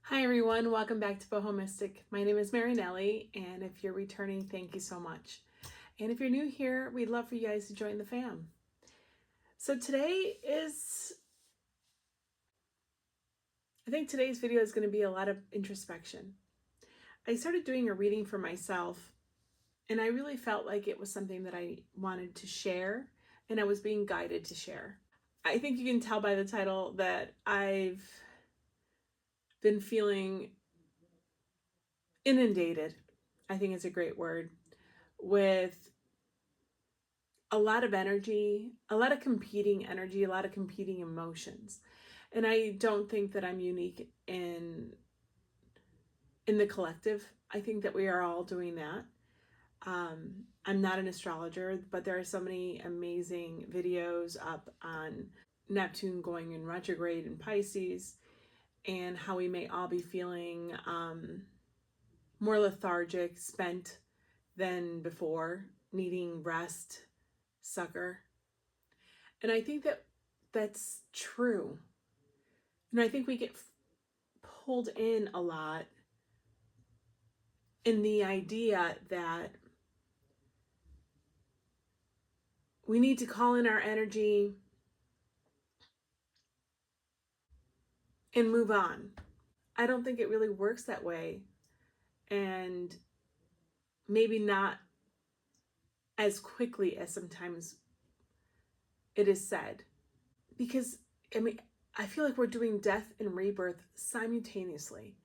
Hi everyone, welcome back to BohoMystic. My name is Marinelly, and if you're returning, thank you so much. And if you're new here, we'd love for you guys to join the fam. So I think today's video is going to be a lot of introspection. I started doing a reading for myself, and I really felt like it was something that I wanted to share, and I was being guided to share. I think you can tell by the title that I've been feeling inundated, I think it's a great word, with a lot of energy, a lot of competing energy, a lot of competing emotions. And I don't think that I'm unique in the collective. I think that we are all doing that. I'm not an astrologer, but there are so many amazing videos up on Neptune going in retrograde in Pisces, and how we may all be feeling more lethargic, spent than before, needing rest, succor. And I think that that's true. And I think we get pulled in a lot in the idea that we need to call in our energy and move on. I don't think it really works that way. And maybe not as quickly as sometimes it is said. Because, I feel like we're doing death and rebirth simultaneously.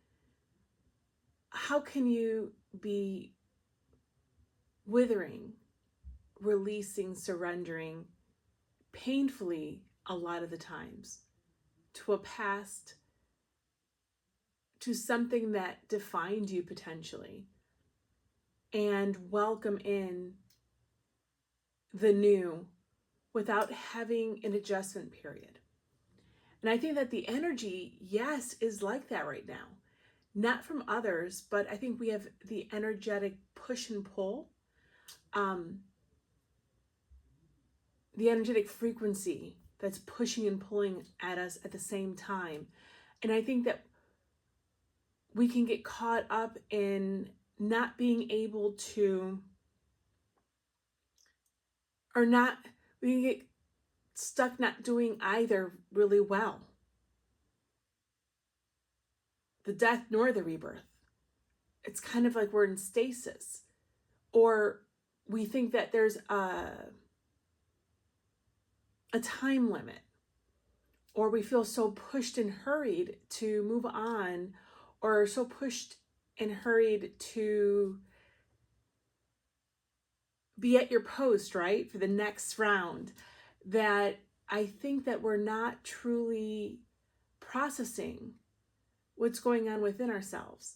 How can you be withering, releasing, surrendering painfully a lot of the times to a past, to something that defined you potentially, and welcome in the new without having an adjustment period? And I think that the energy, yes, is like that right now. Not from others, but I think we have the energetic push and pull, the energetic frequency that's pushing and pulling at us at the same time. And I think that we can get caught up in not being able to, we can get stuck not doing either really well. The death nor the rebirth. It's kind of like we're in stasis. Or we think that there's a time limit. Or we feel so pushed and hurried to move on, or so pushed and hurried to be at your post, right, for the next round, that I think that we're not truly processing what's going on within ourselves.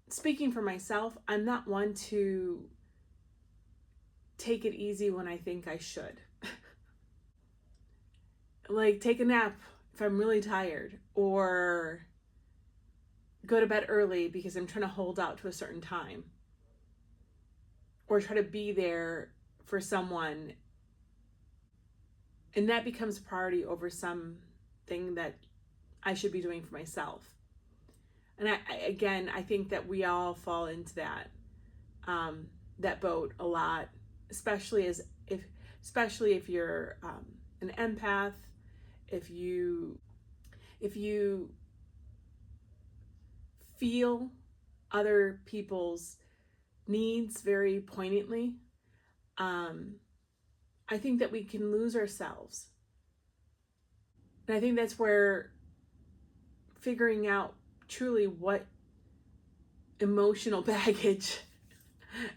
Speaking for myself, I'm not one to take it easy when I think I should. Like take a nap if I'm really tired, or go to bed early because I'm trying to hold out to a certain time, or try to be there for someone, and that becomes priority over something that I should be doing for myself. And I think that we all fall into that boat a lot, especially if you're an empath, if you feel other people's needs very poignantly. I think that we can lose ourselves. And I think that's where figuring out truly what emotional baggage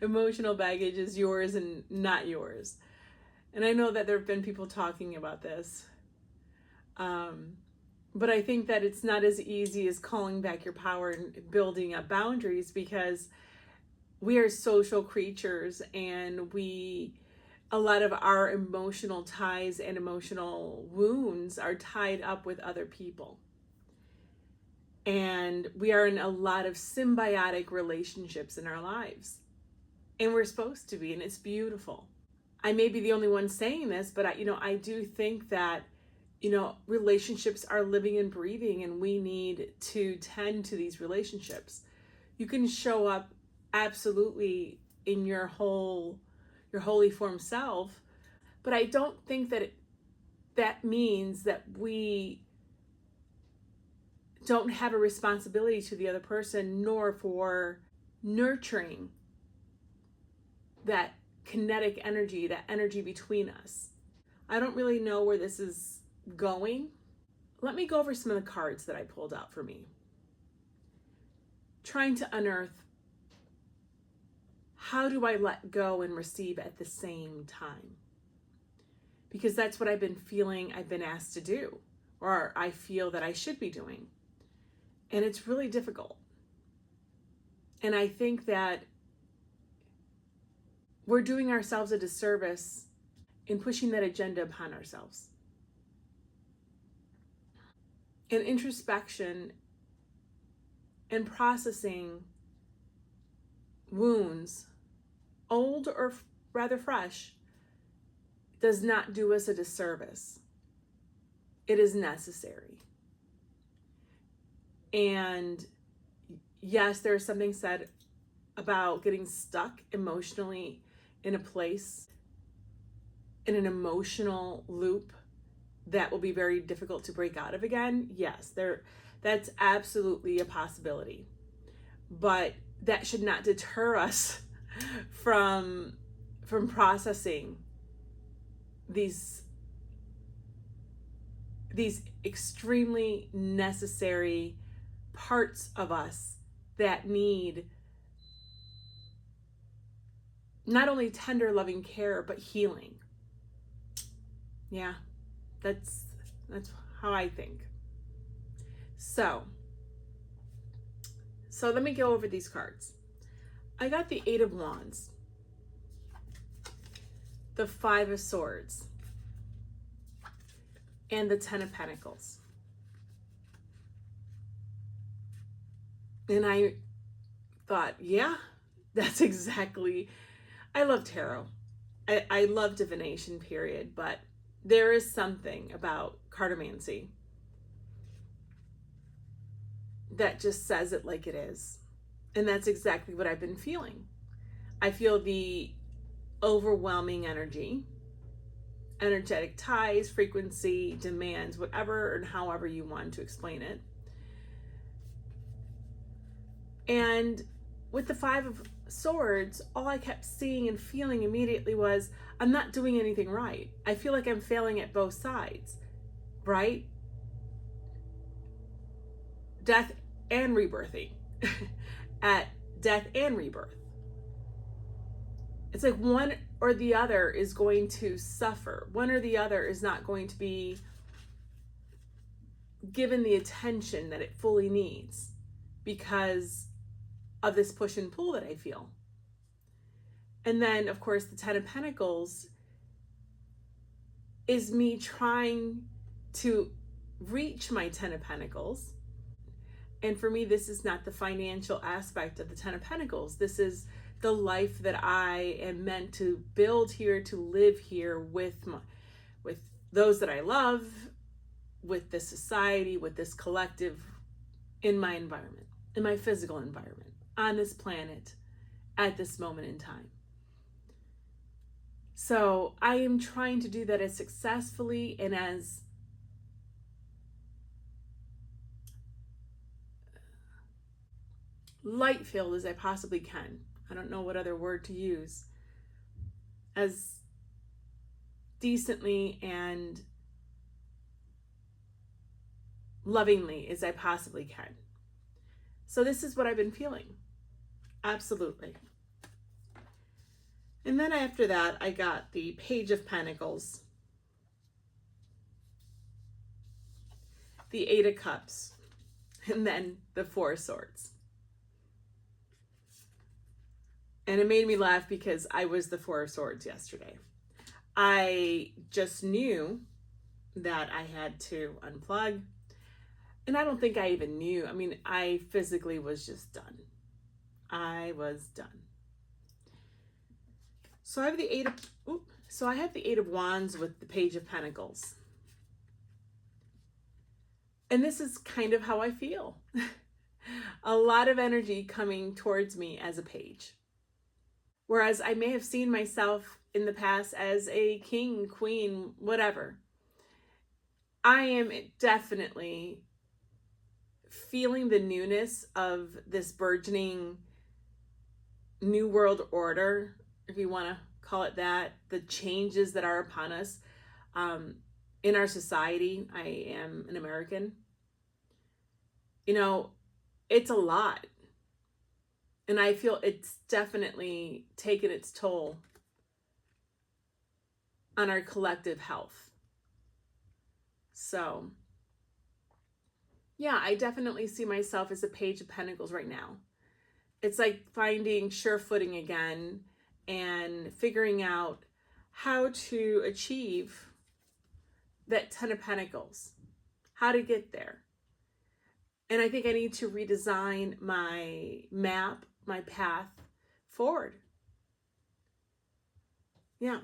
is yours and not yours. And I know that there have been people talking about this. But I think that it's not as easy as calling back your power and building up boundaries, because we are social creatures, and a lot of our emotional ties and emotional wounds are tied up with other people. And we are in a lot of symbiotic relationships in our lives. And we're supposed to be, and it's beautiful. I may be the only one saying this, but I do think that relationships are living and breathing, and we need to tend to these relationships. You can show up absolutely in your holy form self, but I don't think that means that we don't have a responsibility to the other person, nor for nurturing that kinetic energy, that energy between us. I don't really know where this is going. Let me go over some of the cards that I pulled out for me. Trying to unearth, how do I let go and receive at the same time? Because that's what I've been feeling I've been asked to do, or I feel that I should be doing. And it's really difficult. And I think that we're doing ourselves a disservice in pushing that agenda upon ourselves. And introspection and processing wounds, old or rather fresh, does not do us a disservice. It is necessary. And yes, there is something said about getting stuck emotionally in a place, in an emotional loop that will be very difficult to break out of again. Yes, that's absolutely a possibility. But that should not deter us from processing these extremely necessary parts of us that need not only tender, loving care, but healing. Yeah, that's how I think. So let me go over these cards. I got the 8 of Wands, the 5 of Swords, and the 10 of Pentacles. And I thought, yeah, that's exactly, I love tarot. I love divination, period, but there is something about cartomancy that just says it like it is. And that's exactly what I've been feeling. I feel the overwhelming energy, energetic ties, frequency, demands, whatever and however you want to explain it. And with the 5 of Swords, all I kept seeing and feeling immediately was, I'm not doing anything right. I feel like I'm failing at both sides, right? Death and rebirthing. At death and rebirth. It's like one or the other is going to suffer. One or the other is not going to be given the attention that it fully needs because of this push and pull that I feel. And then, of course, the 10 of Pentacles is me trying to reach my 10 of Pentacles. And for me, this is not the financial aspect of the 10 of Pentacles. This is the life that I am meant to build here, to live here with those that I love, with this society, with this collective, in my environment, in my physical environment, on this planet, at this moment in time. So I am trying to do that as successfully and as light-filled as I possibly can. I don't know what other word to use. As decently and lovingly as I possibly can. So this is what I've been feeling. Absolutely. And then after that, I got the Page of Pentacles, the 8 of Cups, and then the 4 of Swords. And it made me laugh because I was the 4 of Swords yesterday. I just knew that I had to unplug. And I don't think I even knew. I mean, I physically was just done. I was done. So I have the 8 of Wands with the Page of Pentacles. And this is kind of how I feel. A lot of energy coming towards me as a page. Whereas I may have seen myself in the past as a king, queen, whatever. I am definitely feeling the newness of this burgeoning new world order, if you want to call it that, the changes that are upon us in our society. I am an American. You know, it's a lot. And I feel it's definitely taken its toll on our collective health. So, yeah, I definitely see myself as a page of pentacles right now. It's like finding sure footing again and figuring out how to achieve that 10 of pentacles, how to get there. And I think I need to redesign my map, my path forward. Yeah.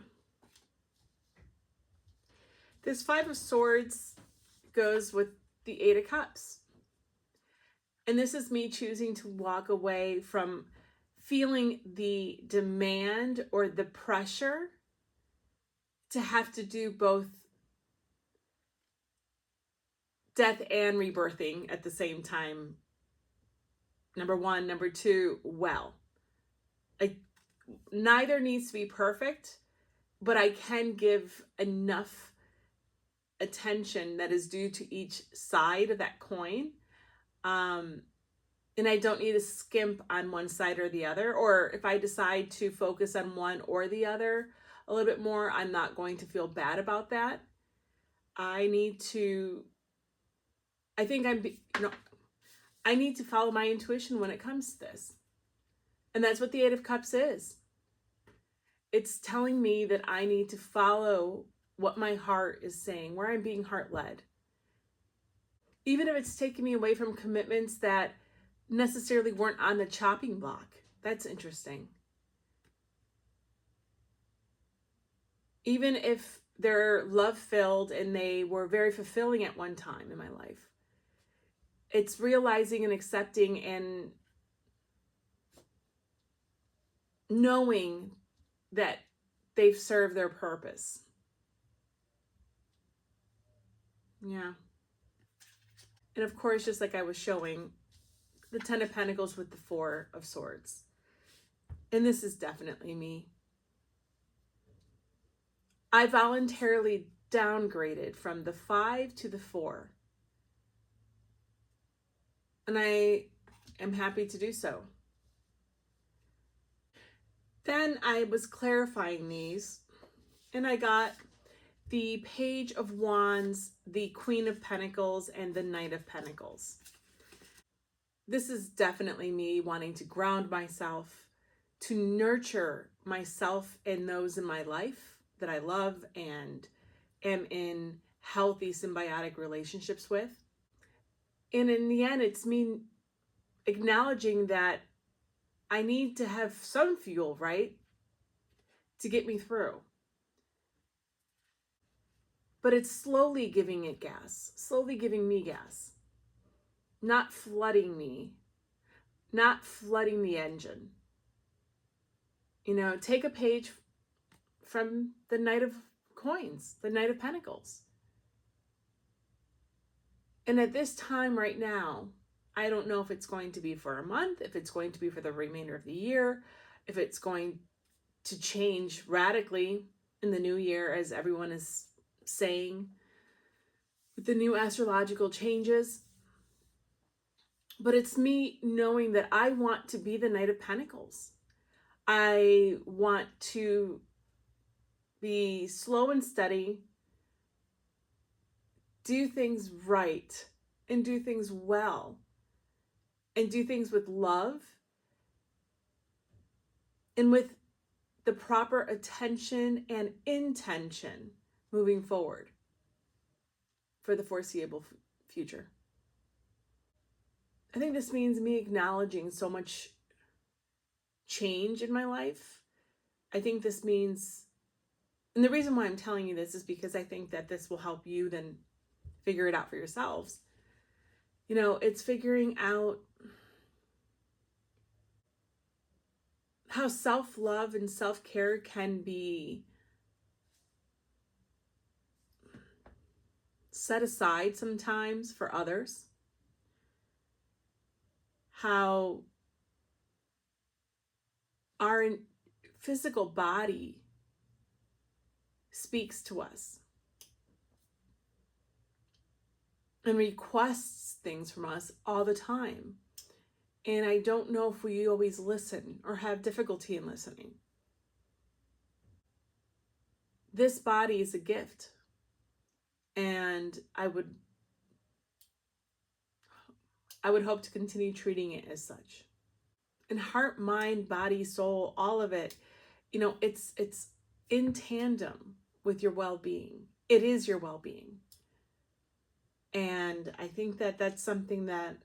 This 5 of Swords goes with the 8 of Cups. And this is me choosing to walk away from feeling the demand or the pressure to have to do both death and rebirthing at the same time. Number one. Number two, well. Neither needs to be perfect, but I can give enough attention that is due to each side of that coin. And I don't need to skimp on one side or the other. Or if I decide to focus on one or the other a little bit more, I'm not going to feel bad about that. I need to follow my intuition when it comes to this. And that's what the 8 of Cups is. It's telling me that I need to follow what my heart is saying, where I'm being heart-led. Even if it's taking me away from commitments that necessarily weren't on the chopping block. That's interesting. Even if they're love-filled and they were very fulfilling at one time in my life. It's realizing and accepting and knowing that they've served their purpose. Yeah. And of course, just like I was showing, the 10 of Pentacles with the 4 of Swords. And this is definitely me. I voluntarily downgraded from the 5 to the 4. And I am happy to do so. Then I was clarifying these, and I got the Page of Wands, the Queen of Pentacles, and the Knight of Pentacles. This is definitely me wanting to ground myself, to nurture myself and those in my life that I love and am in healthy symbiotic relationships with. And in the end, it's me acknowledging that I need to have some fuel, right, to get me through. But it's slowly giving it gas, slowly giving me gas, not flooding me, not flooding the engine. You know, take a page from the Knight of Coins, the Knight of Pentacles. And at this time right now, I don't know if it's going to be for a month, if it's going to be for the remainder of the year, if it's going to change radically in the new year, as everyone is saying, with the new astrological changes. But it's me knowing that I want to be the Knight of Pentacles. I want to be slow and steady, do things right, and do things well, and do things with love and with the proper attention and intention moving forward for the foreseeable future. I think this means me acknowledging so much change in my life. I think this means, and the reason why I'm telling you this is because I think that this will help you then figure it out for yourselves. It's figuring out how self-love and self-care can be set aside sometimes for others. How our physical body speaks to us and requests things from us all the time. And I don't know if we always listen or have difficulty in listening. This body is a gift. And I would hope to continue treating it as such. And heart, mind, body, soul, all of it, it's in tandem with your well-being. It is your well-being. And I think that that's something that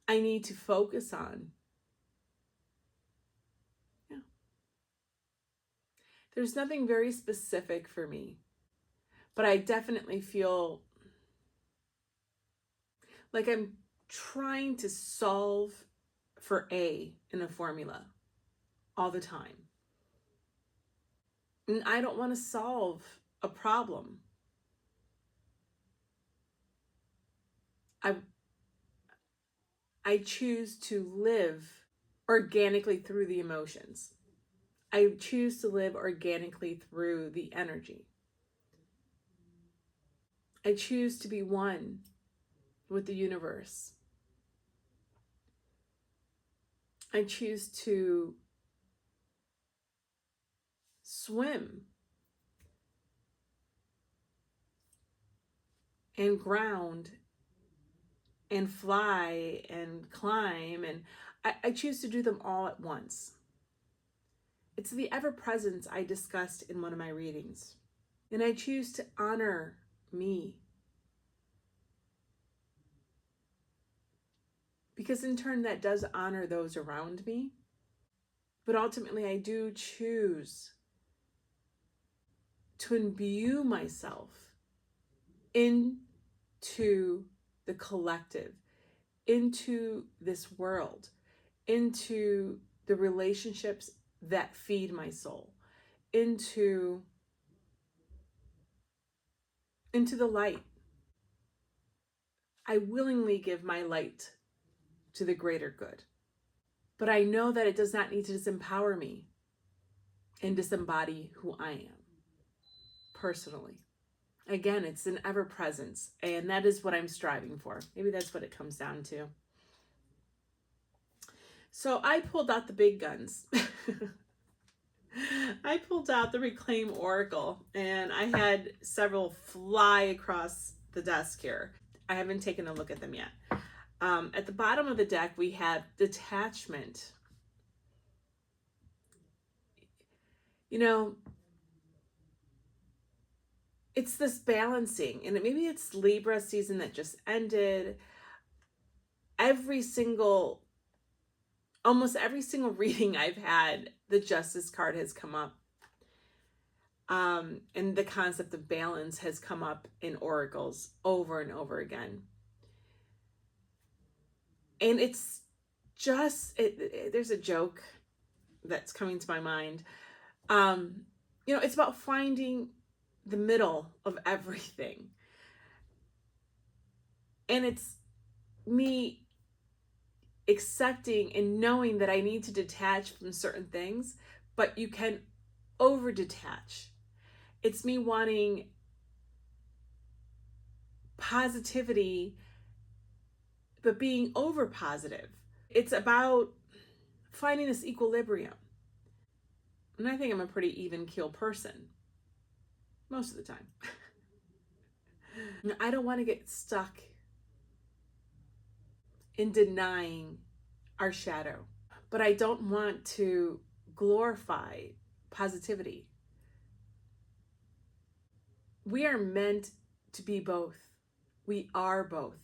I need to focus on. Yeah. There's nothing very specific for me, but I definitely feel like I'm trying to solve for A in a formula all the time. And I don't want to solve a problem. I choose to live organically through the emotions. I choose to live organically through the energy. I choose to be one with the universe. I choose to swim and ground and fly and climb, and I choose to do them all at once. It's the ever-presence I discussed in one of my readings. And I choose to honor me. Because in turn, that does honor those around me. But ultimately, I do choose to imbue myself into the collective, into this world, into the relationships that feed my soul, into the light. I willingly give my light to the greater good. But I know that it does not need to disempower me and disembody who I am personally. Again, it's an ever presence, and that is what I'm striving for. Maybe that's what it comes down to. So I pulled out the big guns. I pulled out the Reclaim Oracle, and I had several fly across the desk here. I haven't taken a look at them yet. At the bottom of the deck, we have detachment. It's this balancing, and maybe it's Libra season that just ended. Almost every single reading I've had, the Justice card has come up. And the concept of balance has come up in oracles over and over again. And it's just, there's a joke that's coming to my mind. It's about finding the middle of everything. And it's me accepting and knowing that I need to detach from certain things, but you can over detach. It's me wanting positivity, but being over positive. It's about finding this equilibrium. And I think I'm a pretty even keel person most of the time. I don't want to get stuck in denying our shadow, but I don't want to glorify positivity. We are meant to be both. We are both.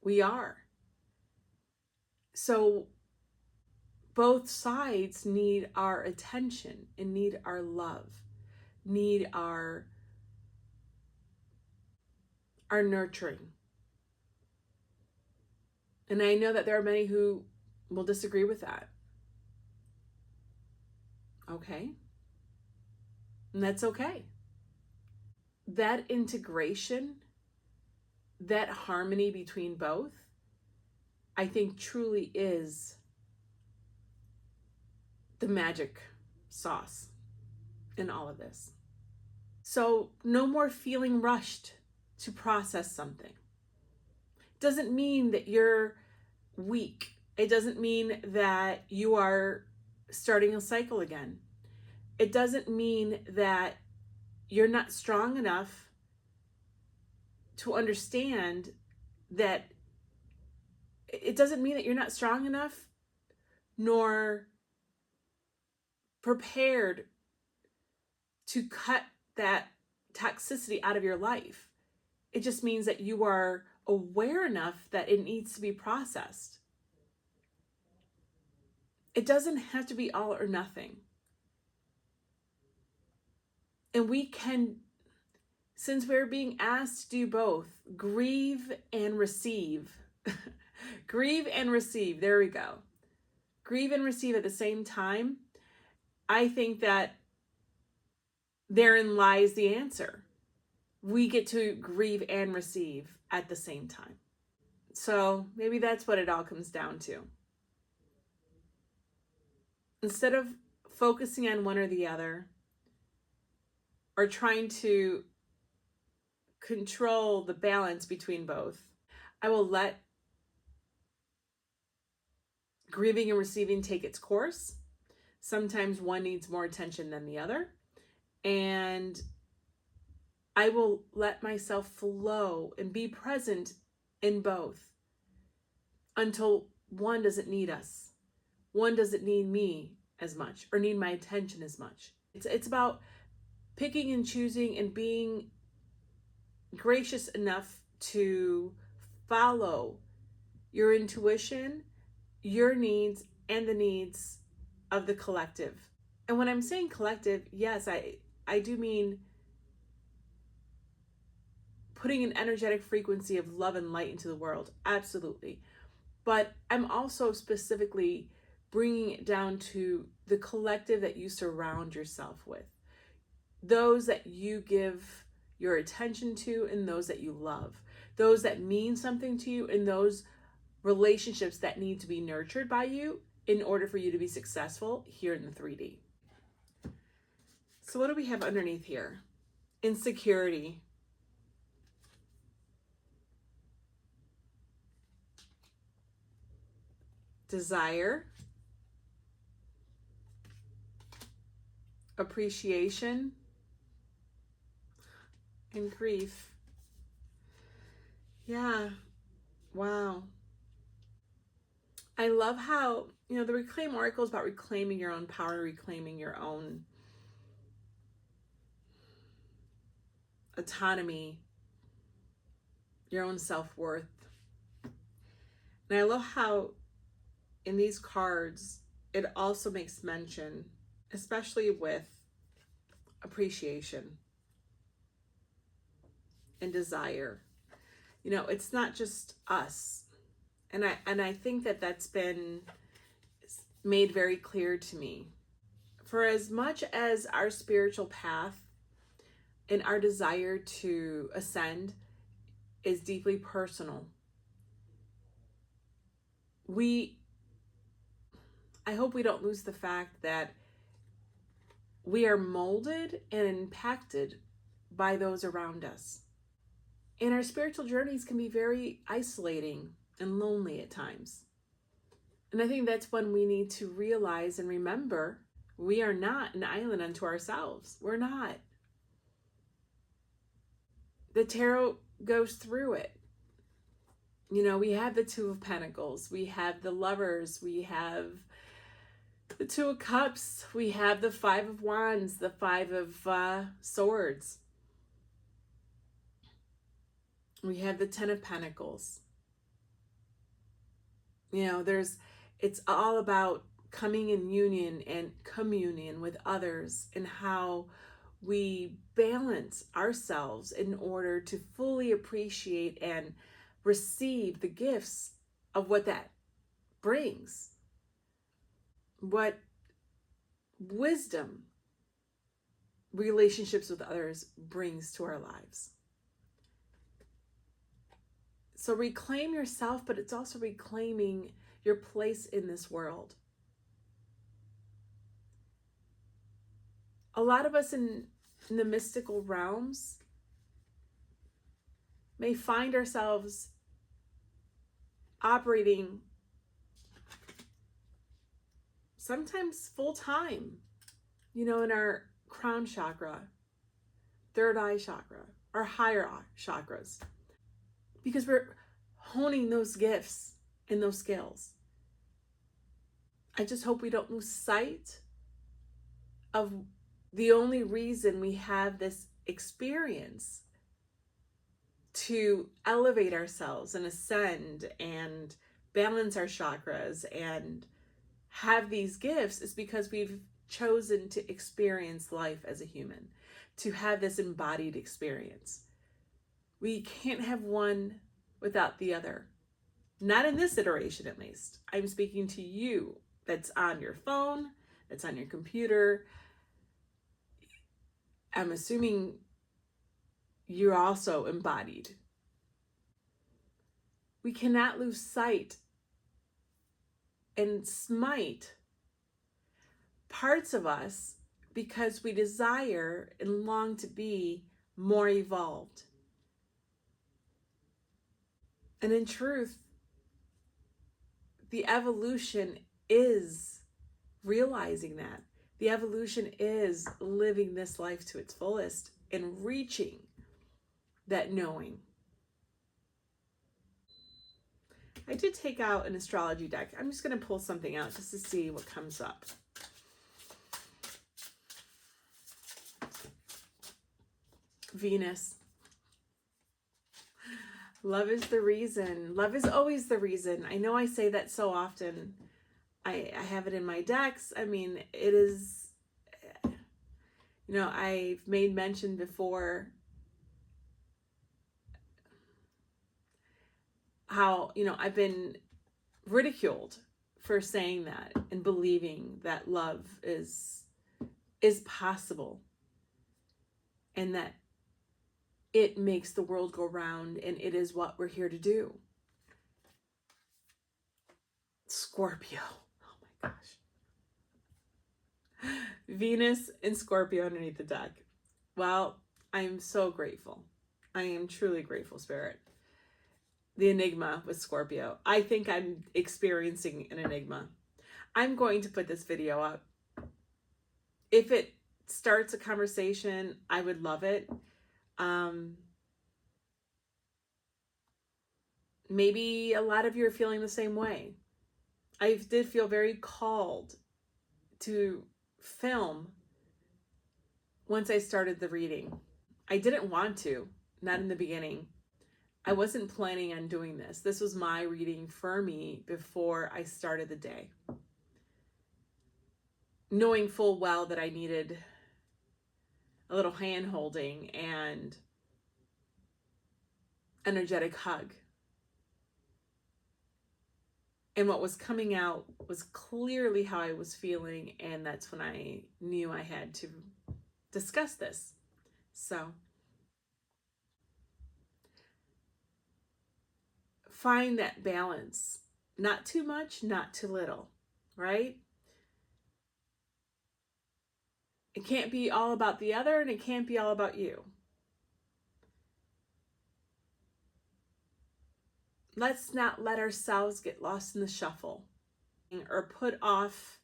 We are. So both sides need our attention and need our love, need our are nurturing. And I know that there are many who will disagree with that. Okay. And that's okay. That integration, that harmony between both, I think truly is the magic sauce in all of this. So no more feeling rushed to process something. Doesn't mean that you're weak. It doesn't mean that you are starting a cycle again. It doesn't mean that you're not strong enough to understand that. It doesn't mean that you're not strong enough nor prepared to cut that toxicity out of your life. It just means that you are aware enough that it needs to be processed. It doesn't have to be all or nothing. And we can, since we're being asked to do both, grieve and receive. Grieve and receive. There we go. Grieve and receive at the same time. I think that therein lies the answer. We get to grieve and receive at the same time. So maybe that's what it all comes down to. Instead of focusing on one or the other, or trying to control the balance between both, I will let grieving and receiving take its course. Sometimes one needs more attention than the other. And I will let myself flow and be present in both until one doesn't need us. One doesn't need me as much or need my attention as much. It's about picking and choosing and being gracious enough to follow your intuition, your needs, and the needs of the collective. And when I'm saying collective, yes, I do mean putting an energetic frequency of love and light into the world. Absolutely. But I'm also specifically bringing it down to the collective that you surround yourself with. Those that you give your attention to and those that you love. Those that mean something to you and those relationships that need to be nurtured by you in order for you to be successful here in the 3D. So what do we have underneath here? Insecurity. Desire. Appreciation. And grief. Yeah. Wow. I love how, the Reclaim Oracle is about reclaiming your own power, reclaiming your own autonomy, your own self-worth. And I love how in these cards, it also makes mention, especially with appreciation and desire. It's not just us. And I think that that's been made very clear to me. For as much as our spiritual path and our desire to ascend is deeply personal, I hope we don't lose the fact that we are molded and impacted by those around us. And our spiritual journeys can be very isolating and lonely at times. And I think that's when we need to realize and remember we are not an island unto ourselves. We're not. The tarot goes through it. We have the Two of Pentacles, we have the Lovers, we have the Two of Cups, we have the Five of Wands, the Five of Swords. We have the Ten of Pentacles. It's all about coming in union and communion with others and how we balance ourselves in order to fully appreciate and receive the gifts of what that brings, what wisdom relationships with others brings to our lives. So reclaim yourself, but it's also reclaiming your place in this world. A lot of us in the mystical realms may find ourselves operating sometimes full time, in our crown chakra, third eye chakra, our higher chakras, because we're honing those gifts and those skills. I just hope we don't lose sight of the only reason we have this experience to elevate ourselves and ascend and balance our chakras and have these gifts is because we've chosen to experience life as a human, to have this embodied experience. We can't have one without the other. Not in this iteration, at least. I'm speaking to you that's on your phone, that's on your computer. I'm assuming you're also embodied. We cannot lose sight and smite parts of us because we desire and long to be more evolved. And in truth, the evolution is realizing that. The evolution is living this life to its fullest and reaching that knowing. I did take out an astrology deck. I'm just going to pull something out just to see what comes up. Venus. Love is the reason. Love is always the reason. I know I say that so often. I have it in my decks. I mean, it is, I've made mention before how, I've been ridiculed for saying that and believing that love is possible and that it makes the world go round and it is what we're here to do. Scorpio. Oh my gosh. Venus and Scorpio underneath the deck. Well, I'm so grateful. I am truly grateful, Spirit. The enigma with Scorpio. I think I'm experiencing an enigma. I'm going to put this video up. If it starts a conversation, I would love it. Maybe a lot of you are feeling the same way. I did feel very called to film once I started the reading. I didn't want to, not in the beginning. I wasn't planning on doing this. This was my reading for me before I started the day. Knowing full well that I needed a little hand holding and energetic hug. And what was coming out was clearly how I was feeling, and that's when I knew I had to discuss this. So, find that balance. Not too much, not too little, right? It can't be all about the other, and it can't be all about you. Let's not let ourselves get lost in the shuffle or put off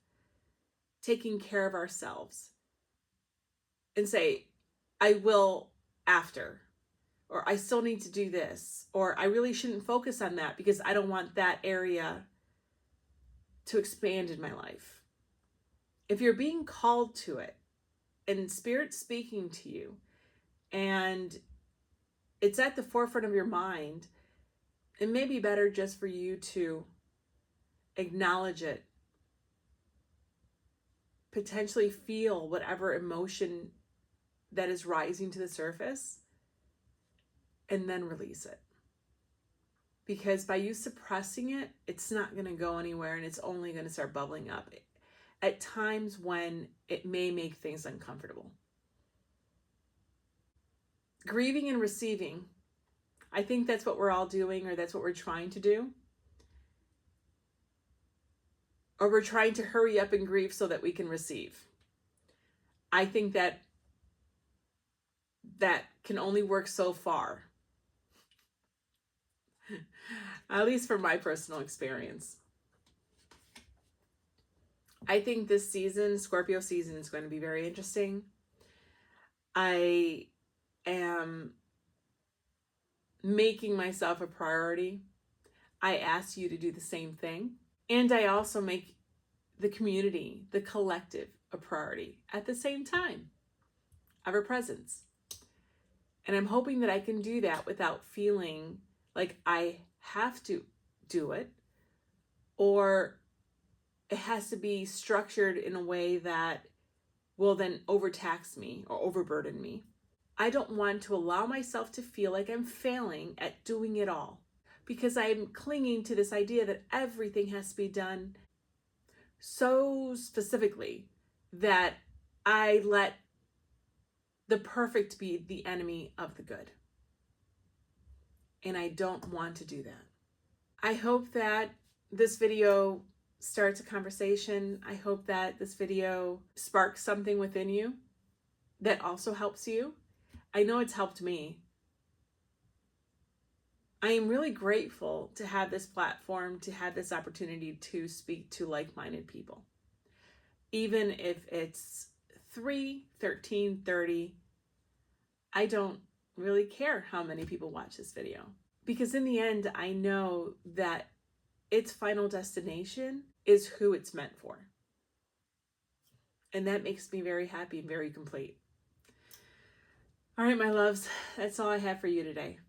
taking care of ourselves and say, I will after, or I still need to do this, or I really shouldn't focus on that because I don't want that area to expand in my life. If you're being called to it and Spirit's speaking to you and it's at the forefront of your mind, it may be better just for you to acknowledge it, potentially feel whatever emotion that is rising to the surface and then release it. Because by you suppressing it, it's not going to go anywhere, and it's only going to start bubbling up at times when it may make things uncomfortable. Grieving and receiving. I think that's what we're all doing, or that's what we're trying to do. Or we're trying to hurry up and grieve so that we can receive. I think that can only work so far. At least for my personal experience. I think this season, Scorpio season, is going to be very interesting. I am making myself a priority. I ask you to do the same thing. And I also make the community, the collective, a priority at the same time. Ever presence. And I'm hoping that I can do that without feeling like I have to do it, or it has to be structured in a way that will then overtax me or overburden me. I don't want to allow myself to feel like I'm failing at doing it all, because I'm clinging to this idea that everything has to be done so specifically that I let the perfect be the enemy of the good. And I don't want to do that. I hope that this video starts a conversation. I hope that this video sparks something within you that also helps you. I know it's helped me. I am really grateful to have this platform, to have this opportunity to speak to like-minded people. Even if it's 3, 13, 30, I don't really care how many people watch this video. Because in the end, I know that its final destination is who it's meant for. And that makes me very happy and very complete. All right, my loves, that's all I have for you today.